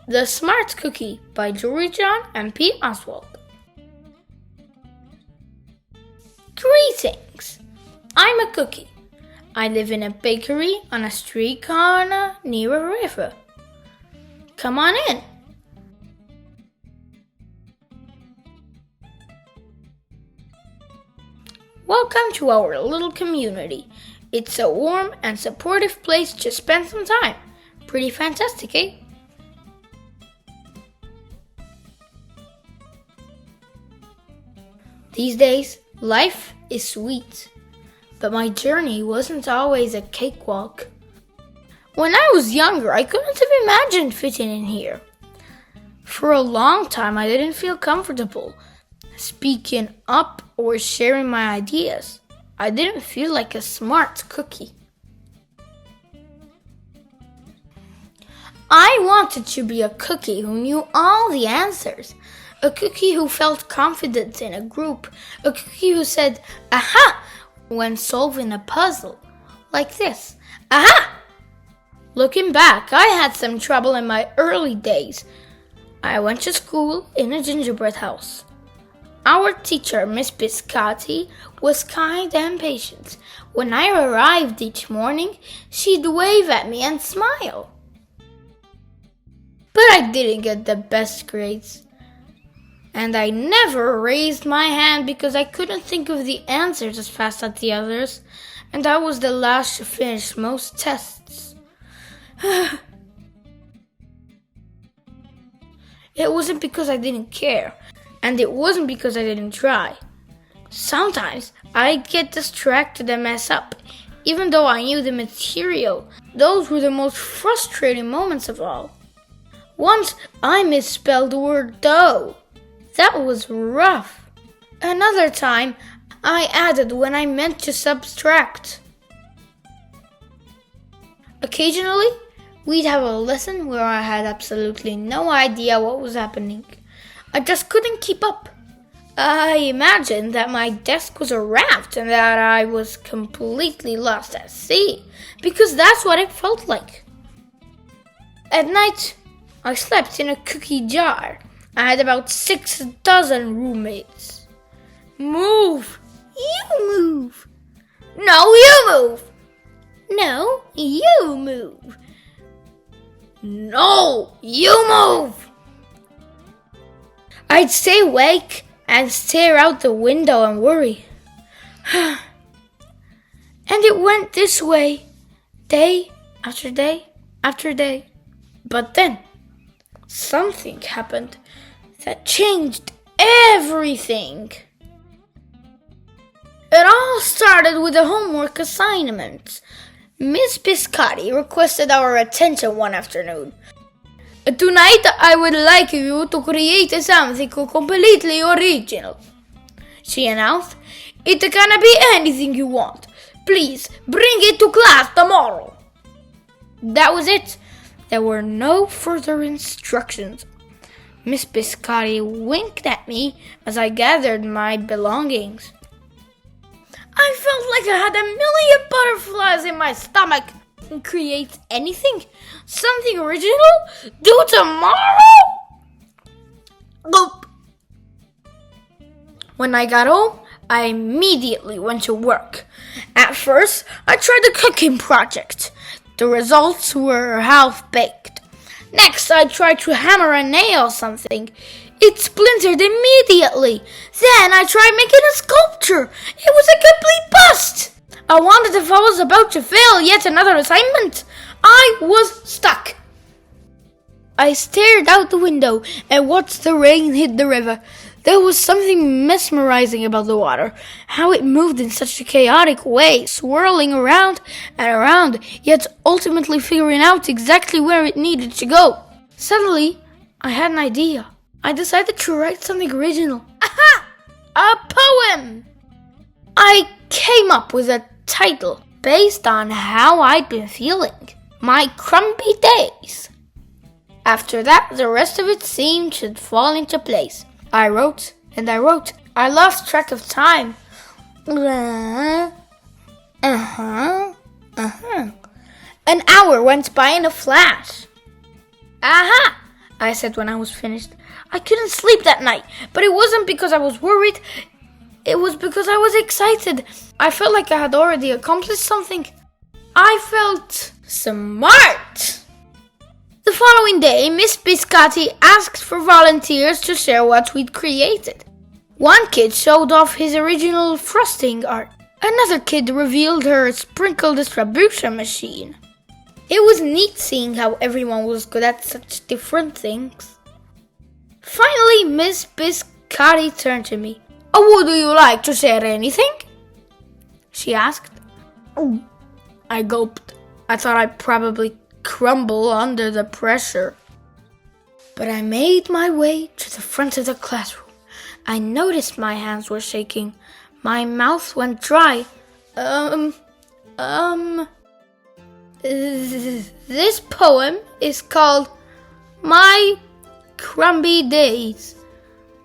The Smart Cookie by Jory and P. Oswald. Greetings! I'm a cookie. I live in a bakery on a street corner near a river. Come on in. Welcome to our little community. It's a warm and supportive place to spend some time. Pretty fantastic, eh? These days, life is sweet, but my journey wasn't always a cakewalk. When I was younger, I couldn't have imagined fitting in here. For a long time, I didn't feel comfortable speaking up or sharing my ideas. I didn't feel like a smart cookie. I wanted to be a cookie who knew all the answers. A cookie who felt confident in a group. A cookie who said, "Aha!" when solving a puzzle. Like this, "Aha!" Looking back, I had some trouble in my early days. I went to school in a gingerbread house. Our teacher, Miss Biscotti, was kind and patient. When I arrived each morning, she'd wave at me and smile. But I didn't get the best grades. And I never raised my hand because I couldn't think of the answers as fast as the others, and I was the last to finish most tests. It wasn't because I didn't care, and it wasn't because I didn't try. Sometimes I'd get distracted and mess up, even though I knew the material. Those were the most frustrating moments of all. Once I misspelled the word dough. That was rough. Another time, I added when I meant to subtract. Occasionally, we'd have a lesson where I had absolutely no idea what was happening. I just couldn't keep up. I imagined that my desk was a raft and that I was completely lost at sea, because that's what it felt like. At night, I slept in a cookie jar. I had about 6 dozen roommates. Move! You move! No, you move! No, you move! No, you move! I'd stay awake and stare out the window and worry. And it went this way, day after day after day. But then, something happened that changed everything. It all started with a homework assignment. Miss Biscotti requested our attention one afternoon. "Tonight I would like you to create something completely original," she announced. "It can be anything you want. Please bring it to class tomorrow." That was it. There were no further instructions. Miss Biscotti winked at me as I gathered my belongings. I felt like I had 1,000,000 butterflies in my stomach. Create anything? Something original? Do tomorrow? Gulp. When I got home, I immediately went to work. At first, I tried the cooking project. The results were half-baked. Next, I tried to hammer and nail something. It splintered immediately. Then I tried making a sculpture. It was a complete bust. I wondered if I was about to fail yet another assignment. I was stuck. I stared out the window and watched the rain hit the river. There was something mesmerizing about the water, how it moved in such a chaotic way, swirling around and around, yet ultimately figuring out exactly where it needed to go. Suddenly, I had an idea. I decided to write something original. Aha! A poem! I came up with a title based on how I'd been feeling. My Crumbly Days. After that, the rest of it seemed to fall into place. I wrote and I wrote. I lost track of time. An hour went by in a flash. Aha! I said when I was finished. I couldn't sleep that night, but it wasn't because I was worried. It was because I was excited. I felt like I had already accomplished something. I felt smart. The following day, Miss Biscotti asked for volunteers to share what we'd created. One kid showed off his original frosting art. Another kid revealed her sprinkle distribution machine. It was neat seeing how everyone was good at such different things. Finally, Miss Biscotti turned to me. "Oh, would you like to share anything?" she asked. Oh, I gulped. I thought I'd probably crumble under the pressure. But I made my way to the front of the classroom. I noticed my hands were shaking. My mouth went dry. This poem is called My Crumby Days,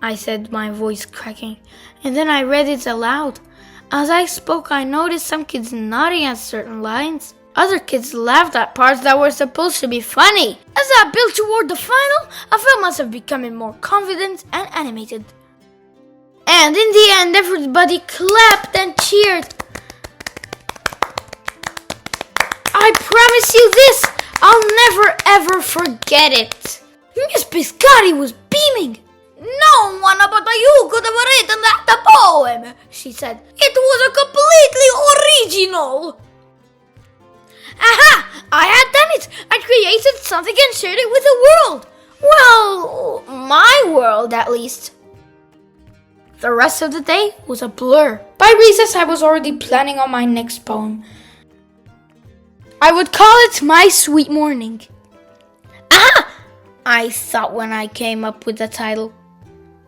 I said, my voice cracking, and then I read it aloud. As I spoke, I noticed some kids nodding at certain lines. Other kids laughed at parts that were supposed to be funny. As I built toward the final, I felt myself becoming more confident and animated. And in the end, everybody clapped and cheered. I promise you this, I'll never ever forget it. Miss Biscotti was beaming. "No one but you could have written that poem," she said. "It was a completely original." Aha! I had done it! I created something and shared it with the world. Well, my world at least. The rest of the day was a blur. By recess, I was already planning on my next poem. I would call it My Sweet Morning. Aha! I thought when I came up with the title.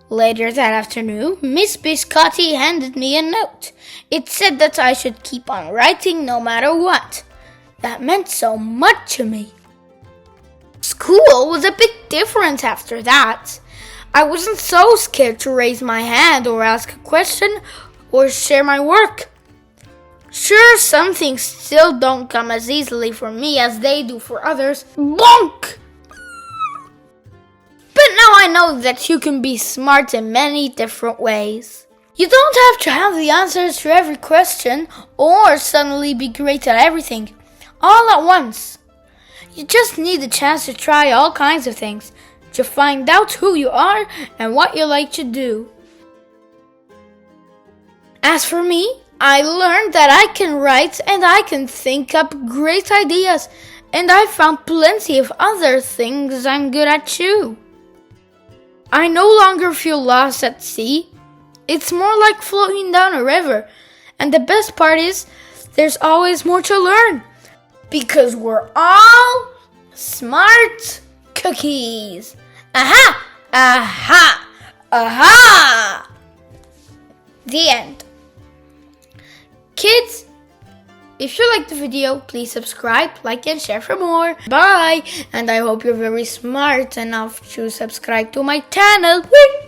Later that afternoon, Miss Biscotti handed me a note. It said that I should keep on writing no matter what. That meant so much to me. School was a bit different after that. I wasn't so scared to raise my hand or ask a question or share my work. Sure, some things still don't come as easily for me as they do for others. Bonk! But now I know that you can be smart in many different ways. You don't have to have the answers to every question or suddenly be great at everything, all at once. You just need a chance to try all kinds of things, to find out who you are and what you like to do. As for me, I learned that I can write and I can think up great ideas, and I found plenty of other things I'm good at too. I no longer feel lost at sea. It's more like floating down a river, and the best part is there's always more to learn, because we're all smart cookies. Aha! Aha! Aha! The end. Kids, if you liked the video, please subscribe, like, and share for more. Bye! And I hope you're very smart enough to subscribe to my channel. Woo!